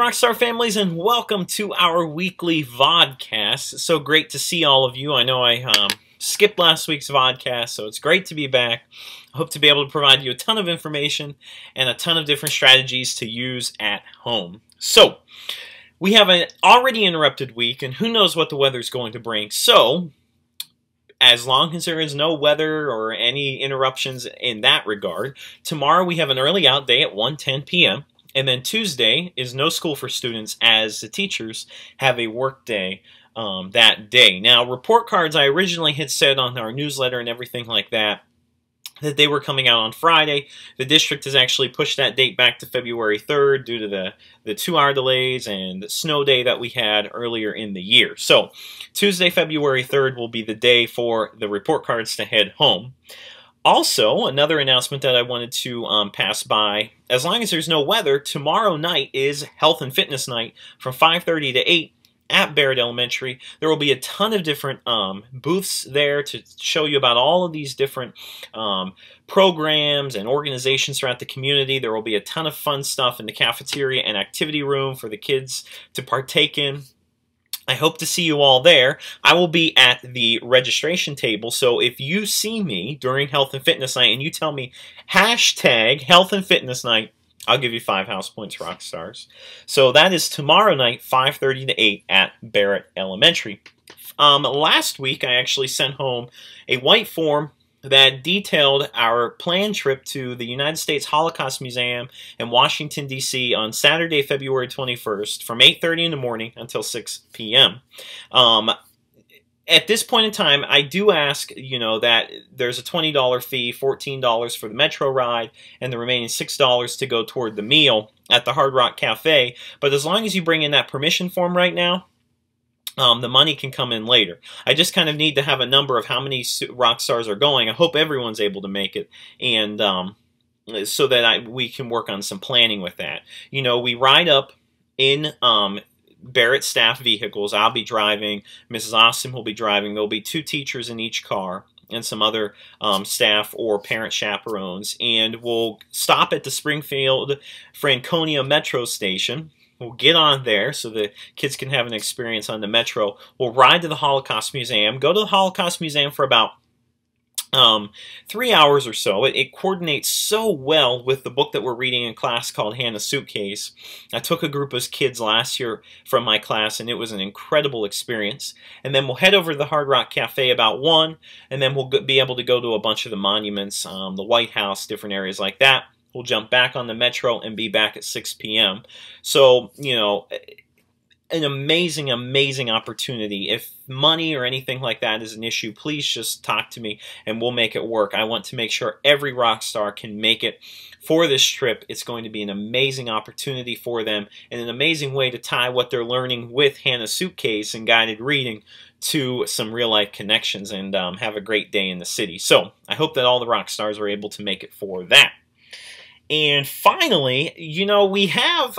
Rockstar families, and welcome to our weekly VODCAST. It's so great to see all of you. I know I skipped last week's VODCAST, so it's great to be back. I hope to be able to provide you a ton of information and a ton of different strategies to use at home. So, we have an already interrupted week, and who knows what the weather's going to bring. So, as long as there is no weather or any interruptions in that regard, tomorrow we have an early out day at 1:10 p.m. And then Tuesday is no school for students as the teachers have a work day that day. Now, report cards, I originally had said on our newsletter and everything like that they were coming out on Friday. The district has actually pushed that date back to February 3rd due to the 2-hour delays and the snow day that we had earlier in the year. So Tuesday, February 3rd will be the day for the report cards to head home. Also, another announcement that I wanted to pass by, as long as there's no weather, tomorrow night is Health and Fitness Night from 5:30 to 8 at Barrett Elementary. There will be a ton of different booths there to show you about all of these different programs and organizations throughout the community. There will be a ton of fun stuff in the cafeteria and activity room for the kids to partake in. I hope to see you all there. I will be at the registration table, so if you see me during Health and Fitness Night and you tell me hashtag Health and Fitness Night, I'll give you 5 house points, Rockstars. So that is tomorrow night, 5:30 to 8 at Barrett Elementary. Last week, I actually sent home a white form that detailed our planned trip to the United States Holocaust Museum in Washington, D.C. on Saturday, February 21st from 8:30 in the morning until 6 p.m. At this point in time, I do ask, that there's a $20 fee, $14 for the metro ride, and the remaining $6 to go toward the meal at the Hard Rock Cafe. But as long as you bring in that permission form right now, the money can come in later. I just kind of need to have a number of how many rock stars are going. I hope everyone's able to make it, and so that we can work on some planning with that. We ride up in Barrett staff vehicles. I'll be driving. Mrs. Austin will be driving. There'll be 2 teachers in each car and some other staff or parent chaperones. And we'll stop at the Springfield Franconia Metro Station. We'll get on there so the kids can have an experience on the Metro. We'll ride to the Holocaust Museum. Go to the Holocaust Museum for about 3 hours or so. It coordinates so well with the book that we're reading in class called Hannah's Suitcase. I took a group of kids last year from my class, and it was an incredible experience. And then we'll head over to the Hard Rock Cafe about 1, and then we'll be able to go to a bunch of the monuments, the White House, different areas like that. We'll jump back on the Metro and be back at 6 p.m. So, an amazing, amazing opportunity. If money or anything like that is an issue, please just talk to me and we'll make it work. I want to make sure every rock star can make it for this trip. It's going to be an amazing opportunity for them and an amazing way to tie what they're learning with Hannah's Suitcase and guided reading to some real-life connections and have a great day in the city. So I hope that all the rock stars are able to make it for that. And finally,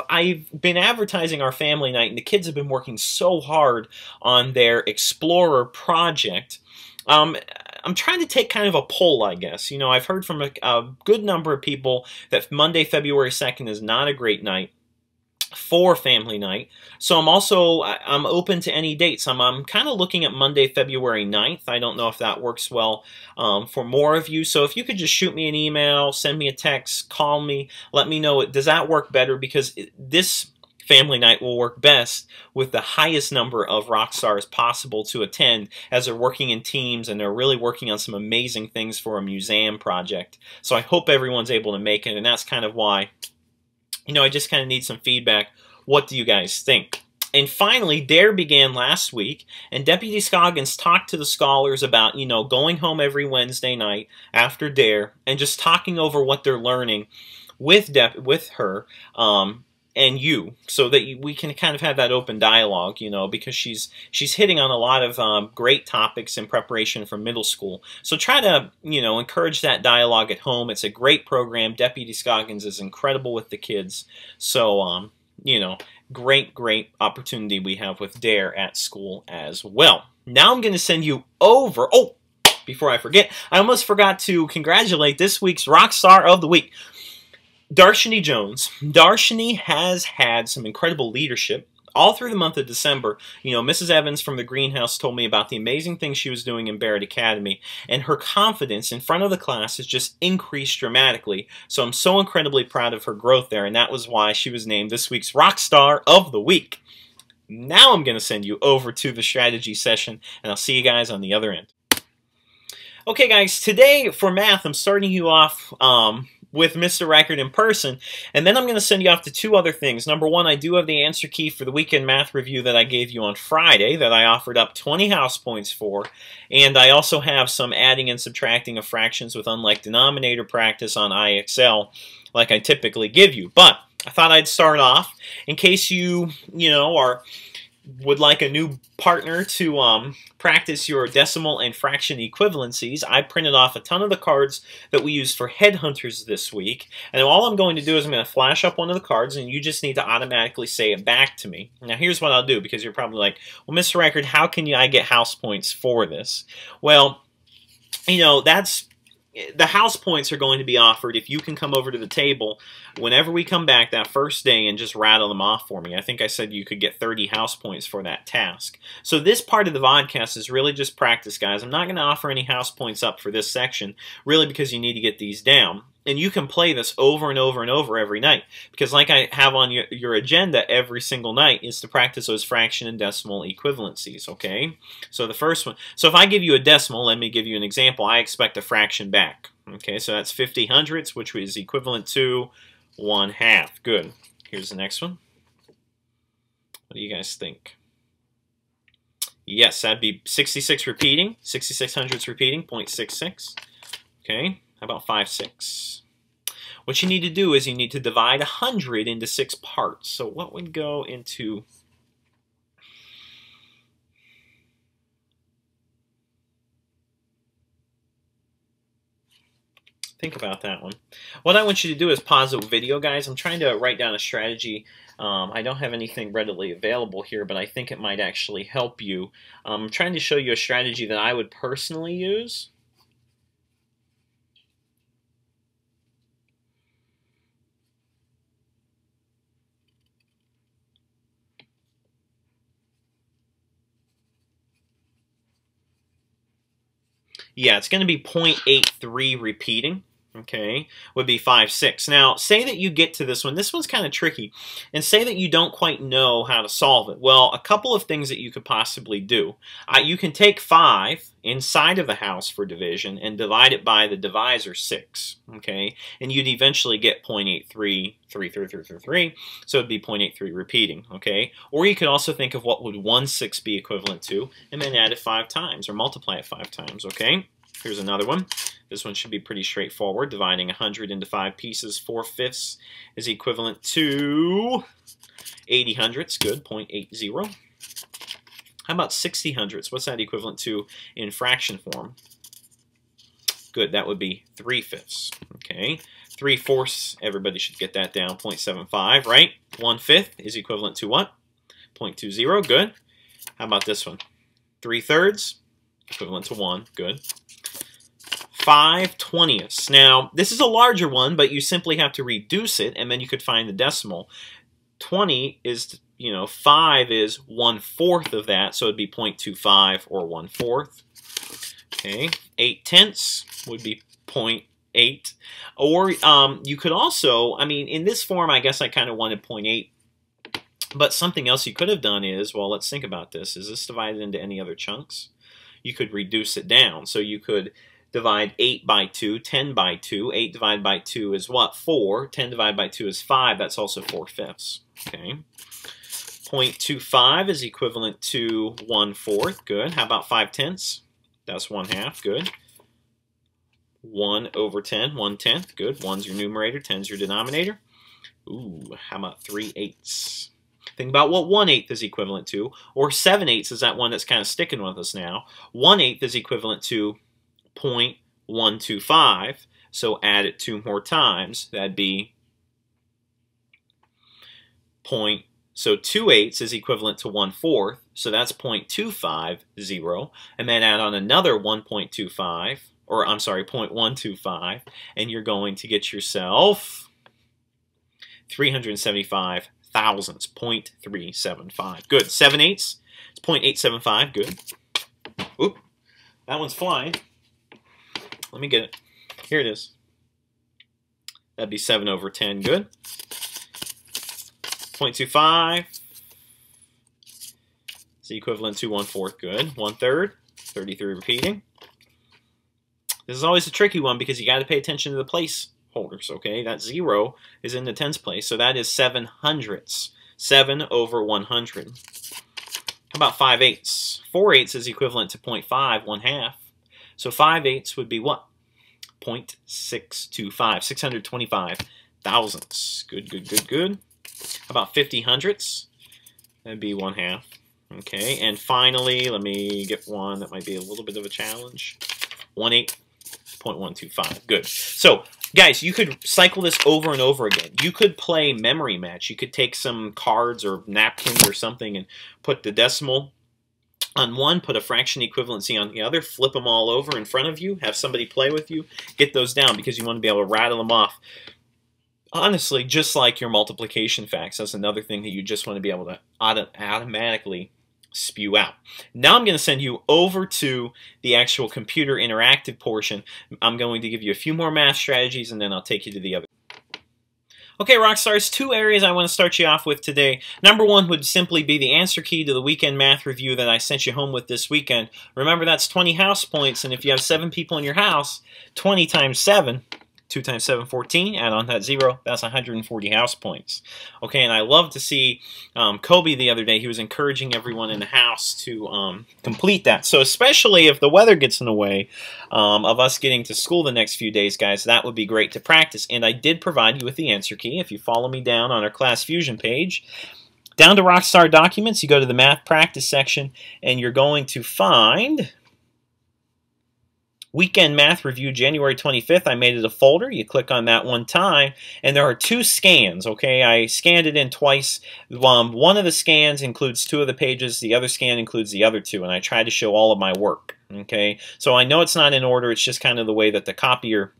I've been advertising our family night, and the kids have been working so hard on their Explorer project. I'm trying to take kind of a poll, I guess. I've heard from a good number of people that Monday, February 2nd is not a great night for family night. So I'm open to any dates. I'm kind of looking at Monday, February 9th. I don't know if that works well for more of you. So if you could just shoot me an email, send me a text, call me, let me know. Does that work better? Because this family night will work best with the highest number of rock stars possible to attend, as they're working in teams and they're really working on some amazing things for a museum project. So I hope everyone's able to make it, and that's kind of why I just kind of need some feedback. What do you guys think? And finally, DARE began last week, and Deputy Scoggins talked to the scholars about, going home every Wednesday night after DARE and just talking over what they're learning with her and you, so that we can kind of have that open dialogue, because she's hitting on a lot of great topics in preparation for middle school. So try to, encourage that dialogue at home. It's a great program. Deputy Scoggins is incredible with the kids. So, great opportunity we have with DARE at school as well. Now I'm going to send you over. Oh, before I forget, I almost forgot to congratulate this week's Rock Star of the Week. Darshini Jones. Darshini has had some incredible leadership all through the month of December. You know, Mrs. Evans from the greenhouse told me about the amazing things she was doing in Barrett Academy, and her confidence in front of the class has just increased dramatically. So I'm so incredibly proud of her growth there, and that was why she was named this week's Rock Star of the Week. Now I'm going to send you over to the strategy session, and I'll see you guys on the other end. Okay, guys, today for math, I'm starting you off with Mr. Record in person, and then I'm going to send you off to two other things. Number one, I do have the answer key for the weekend math review that I gave you on Friday that I offered up 20 house points for, and I also have some adding and subtracting of fractions with unlike denominator practice on IXL like I typically give you. But I thought I'd start off in case you would like a new partner to practice your decimal and fraction equivalencies. I printed off a ton of the cards that we used for headhunters this week, and all I'm going to do is I'm going to flash up one of the cards, and you just need to automatically say it back to me. Now here's what I'll do, because you're probably like, well, Mr. Record, how can I get house points for this? Well, you know, the house points are going to be offered if you can come over to the table whenever we come back that first day and just rattle them off for me. I think I said you could get 30 house points for that task. So this part of the vodcast is really just practice, guys. I'm not going to offer any house points up for this section, really because you need to get these down. And you can play this over and over and over every night, because like I have on your agenda every single night is to practice those fraction and decimal equivalencies, okay? So the first one, so if I give you a decimal, let me give you an example. I expect a fraction back, okay? So that's 50 hundredths, which is equivalent to 1/2. Good. Here's the next one. What do you guys think? Yes, that'd be 66 repeating, 66 hundredths repeating, 0.66. Okay, how about 5/6? What you need to do is you need to divide 100 into 6 parts. So what would go into... Think about that one. What I want you to do is pause the video, guys. I'm trying to write down a strategy. I don't have anything readily available here, but I think it might actually help you. I'm trying to show you a strategy that I would personally use. Yeah, it's going to be 0.83 repeating, okay, would be 5/6. Now, say that you get to this one. This one's kind of tricky. And say that you don't quite know how to solve it. Well, a couple of things that you could possibly do. You can take 5 inside of the house for division and divide it by the divisor 6, okay? And you'd eventually get 0.833333, so it'd be 0.83 repeating, okay? Or you could also think of what would 1/6 be equivalent to, and then add it 5 times, or multiply it 5 times, okay? Here's another one. This one should be pretty straightforward. Dividing 100 into 5 pieces, 4/5 is equivalent to 80 hundredths. Good, 0.80. How about 60 hundredths? What's that equivalent to in fraction form? Good, that would be 3/5. Okay, 3/4, everybody should get that down, 0.75, right? 1/5 is equivalent to what? 0.20, good. How about this one? 3/3, equivalent to 1, good. 5/20. Now, this is a larger one, but you simply have to reduce it, and then you could find the decimal. 20 is, 5 is 1/4 of that, so it'd be 0.25 or 1/4. Okay, 8/10 would be 0.8. Or you could also, in this form, I guess I kind of wanted 0.8. But something else you could have done is, well, let's think about this. Is this divided into any other chunks? You could reduce it down. So you could divide 8 by 2, 10 by 2. 8 divided by 2 is what? 4. 10 divided by 2 is 5. That's also 4/5. Okay. 0.25 is equivalent to 1/4. Good. How about 5/10? That's 1/2. Good. 1 over 10, 1/10. Good. 1's your numerator, 10's your denominator. Ooh, how about 3/8? Think about what 1/8 is equivalent to, or 7/8 is that one that's kind of sticking with us now. 1/8 is equivalent to 0.125, so add it 2 more times. That'd be so 2/8 is equivalent to 1/4, so that's 0.250, and then add on another 1.25, or I'm sorry, 0.125, and you're going to get yourself 375 thousandths, 0.375. Good. 7/8, it's 0.875. Good. Oop, that one's flying. Let me get it. Here it is. That'd be 7/10. Good. 0.25 is equivalent to 1/4. Good. 1/3. 33 repeating. This is always a tricky one because you got to pay attention to the place holders. Okay, that 0 is in the tens place, so that is 7/100. 7/100. How about 5/8? 4/8 is equivalent to 0.5, 1/2. So 5/8 would be what? 0.625, 625 thousandths. Good, good, good, good. How about 50 hundredths? That'd be 1/2. Okay, and finally, let me get one that might be a little bit of a challenge. 1/8, 0.125. Good. So, guys, you could cycle this over and over again. You could play memory match. You could take some cards or napkins or something and put the decimal on one, put a fraction equivalency on the other, flip them all over in front of you, have somebody play with you, get those down because you want to be able to rattle them off. Honestly, just like your multiplication facts, that's another thing that you just want to be able to automatically spew out. Now I'm going to send you over to the actual computer interactive portion. I'm going to give you a few more math strategies and then I'll take you to the other. Okay, Rockstars, 2 areas I want to start you off with today. Number 1 would simply be the answer key to the weekend math review that I sent you home with this weekend. Remember, that's 20 house points, and if you have 7 people in your house, 20 times 7, 2 times 7, 14, add on that 0, that's 140 house points. Okay, and I love to see Kobe the other day, he was encouraging everyone in the house to complete that. So especially if the weather gets in the way of us getting to school the next few days, guys, that would be great to practice. And I did provide you with the answer key. If you follow me down on our Class Fusion page, down to Rockstar Documents, you go to the Math Practice section, and you're going to find Weekend Math Review, January 25th. I made it a folder. You click on that one time, and there are 2 scans, okay? I scanned it in twice. One of the scans includes 2 of the pages. The other scan includes the other 2, and I tried to show all of my work, okay? So I know it's not in order. It's just kind of the way that the copier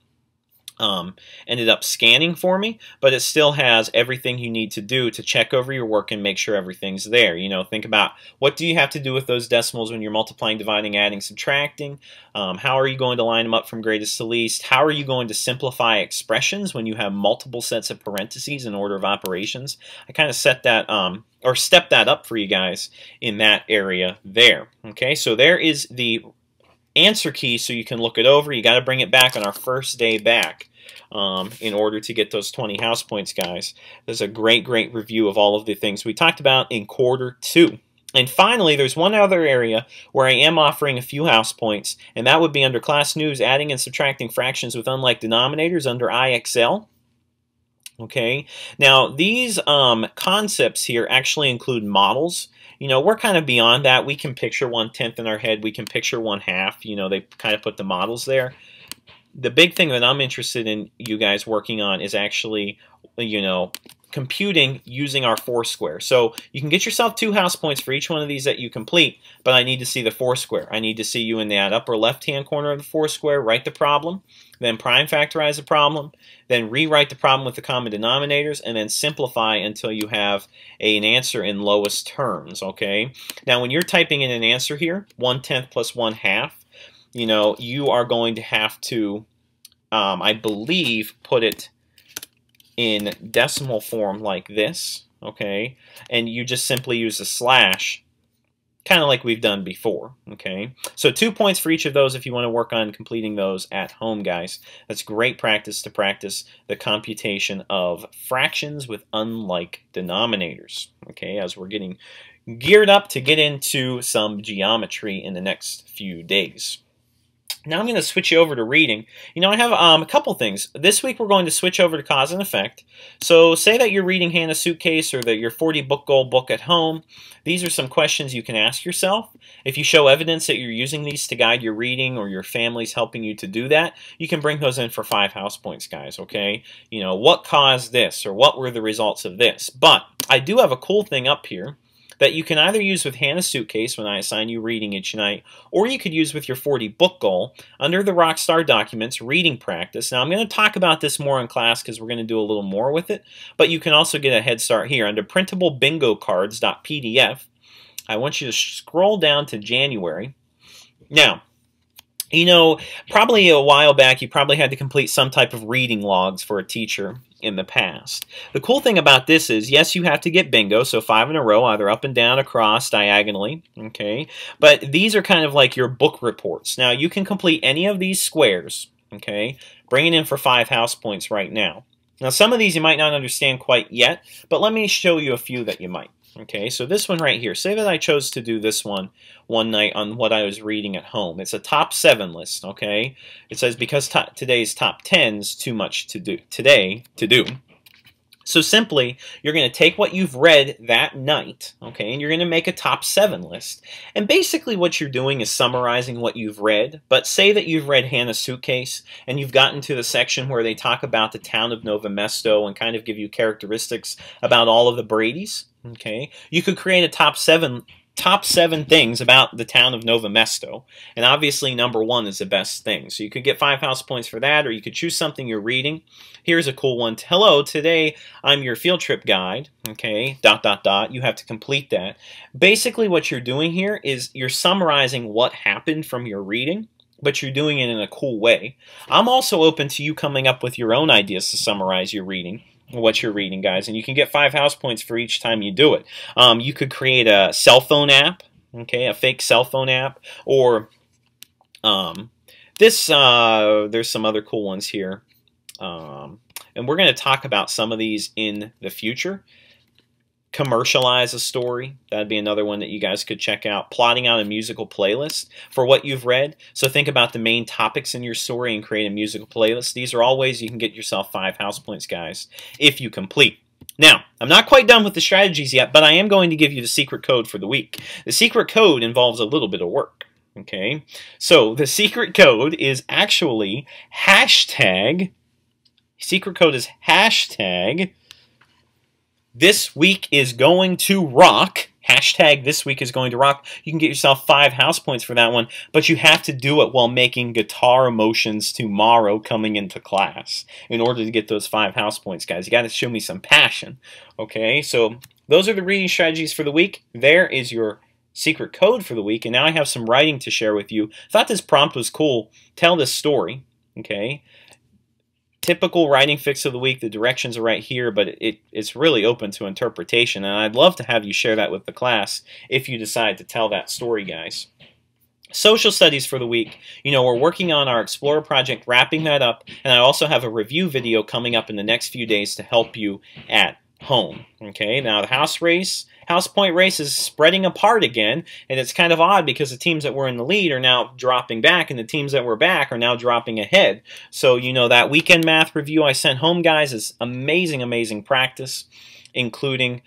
ended up scanning for me, but it still has everything you need to do to check over your work and make sure everything's there. You know, think about what do you have to do with those decimals when you're multiplying, dividing, adding, subtracting. How are you going to line them up from greatest to least? How are you going to simplify expressions when you have multiple sets of parentheses in order of operations? I kind of set that or step that up for you guys in that area there. Okay, so there is the answer key so you can look it over. You got to bring it back on our first day back in order to get those 20 house points, guys. There's a great review of all of the things we talked about in quarter 2. And finally, there's one other area where I am offering a few house points, and that would be under Class News, adding and subtracting fractions with unlike denominators under IXL. Okay, now these concepts here actually include models. You know, we're kind of beyond that. We can picture 1/10 in our head. We can picture 1/2. You know, they kind of put the models there. The big thing that I'm interested in you guys working on is actually, you know, computing using our foursquare. So you can get yourself 2 house points for each one of these that you complete, but I need to see the foursquare. I need to see you in that upper left-hand corner of the foursquare, write the problem, then prime factorize the problem, then rewrite the problem with the common denominators, and then simplify until you have an answer in lowest terms, okay? Now, when you're typing in an answer here, 1/10 plus 1/2, you know, you are going to have to, I believe, put it in decimal form like this, okay? And you just simply use a slash, kind of like we've done before, okay? So 2 points for each of those if you want to work on completing those at home, guys. That's great practice to practice the computation of fractions with unlike denominators, okay, as we're getting geared up to get into some geometry in the next few days. Now I'm going to switch you over to reading. You know, I have a couple things. This week we're going to switch over to cause and effect. So say that you're reading Hannah's Suitcase or that your 40 book goal book at home. These are some questions you can ask yourself. If you show evidence that you're using these to guide your reading or your family's helping you to do that, you can bring those in for 5 house points, guys, okay? You know, what caused this or what were the results of this? But I do have a cool thing up here that you can either use with Hannah's Suitcase when I assign you reading each night, or you could use with your 40 book goal under the Rockstar Documents reading practice. Now I'm going to talk about this more in class because we're going to do a little more with it, but you can also get a head start here under printableBingoCards.pdf. I want you to scroll down to January. Now, you know, probably a while back you probably had to complete some type of reading logs for a teacher in the past. The cool thing about this is, yes, you have to get bingo, so 5 in a row, either up and down, across, diagonally, okay? But these are kind of like your book reports. Now, you can complete any of these squares, okay? Bring it in for 5 house points right now. Now, some of these you might not understand quite yet, but let me show you a few that you might. Okay, so this one right here, say that I chose to do this one night on what I was reading at home. It's a top 7 list, okay? It says because today's top 10's too much to do today to do. So simply, you're going to take what you've read that night, okay, and you're going to make a top 7 list. And basically what you're doing is summarizing what you've read, but say that you've read Hannah's Suitcase, and you've gotten to the section where they talk about the town of Nova Mesto and kind of give you characteristics about all of the Bradys, okay? You could create a top 7 things about the town of Nova Mesto, and obviously number 1 is the best thing. So you could get 5 house points for that, or you could choose something you're reading. Here's a cool one. Hello, today I'm your field trip guide, okay, ... You have to complete that. Basically what you're doing here is you're summarizing what happened from your reading, but you're doing it in a cool way. I'm also open to you coming up with your own ideas to summarize your reading. What you're reading, guys, and you can get 5 house points for each time you do it. You could create a cell phone app, okay, a fake cell phone app, or there's some other cool ones here, and we're going to talk about some of these in the future. Commercialize a story. That'd be another one that you guys could check out. Plotting out a musical playlist for what you've read. So think about the main topics in your story and create a musical playlist. These are all ways you can get yourself 5 house points, guys, if you complete. Now, I'm not quite done with the strategies yet, but I am going to give you the secret code for the week. The secret code involves a little bit of work. Okay? So the secret code is actually hashtag. Secret code is hashtag This Week Is Going to Rock. Hashtag This Week Is Going to Rock. You can get yourself 5 house points for that one, but you have to do it while making guitar motions tomorrow coming into class in order to get those 5 house points, guys. You got to show me some passion. Okay, so those are the reading strategies for the week. There is your secret code for the week, and now I have some writing to share with you. Thought this prompt was cool. Tell this story, okay? Typical writing fix of the week. The directions are right here, but it's really open to interpretation, and I'd love to have you share that with the class if you decide to tell that story, guys. Social studies for the week. You know, we're working on our Explorer project, wrapping that up, and I also have a review video coming up in the next few days to help you at home. Okay, now the house point race is spreading apart again, and it's kind of odd because the teams that were in the lead are now dropping back, and the teams that were back are now dropping ahead. So, you know, that weekend math review I sent home, guys, is amazing, amazing practice, including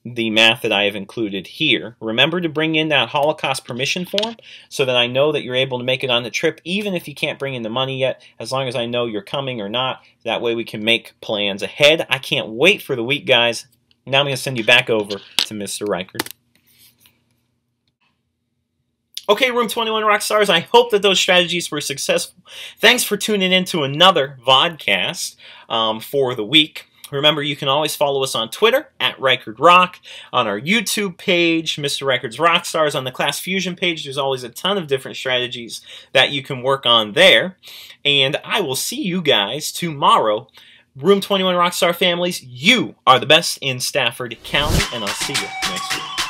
the math that I have included here. Remember to bring in that Holocaust permission form so that I know that you're able to make it on the trip, even if you can't bring in the money yet, as long as I know you're coming or not. That way we can make plans ahead. I can't wait for the week, guys. Now I'm going to send you back over to Mr. Reichert. Okay, Room 21 Rockstars, I hope that those strategies were successful. Thanks for tuning in to another VODCAST for the week. Remember, you can always follow us on Twitter, @ReichertRock, on our YouTube page, Mr. Reichert's Rockstars, on the Class Fusion page. There's always a ton of different strategies that you can work on there. And I will see you guys tomorrow. Room 21 Rockstar families, you are the best in Stafford County, and I'll see you next week.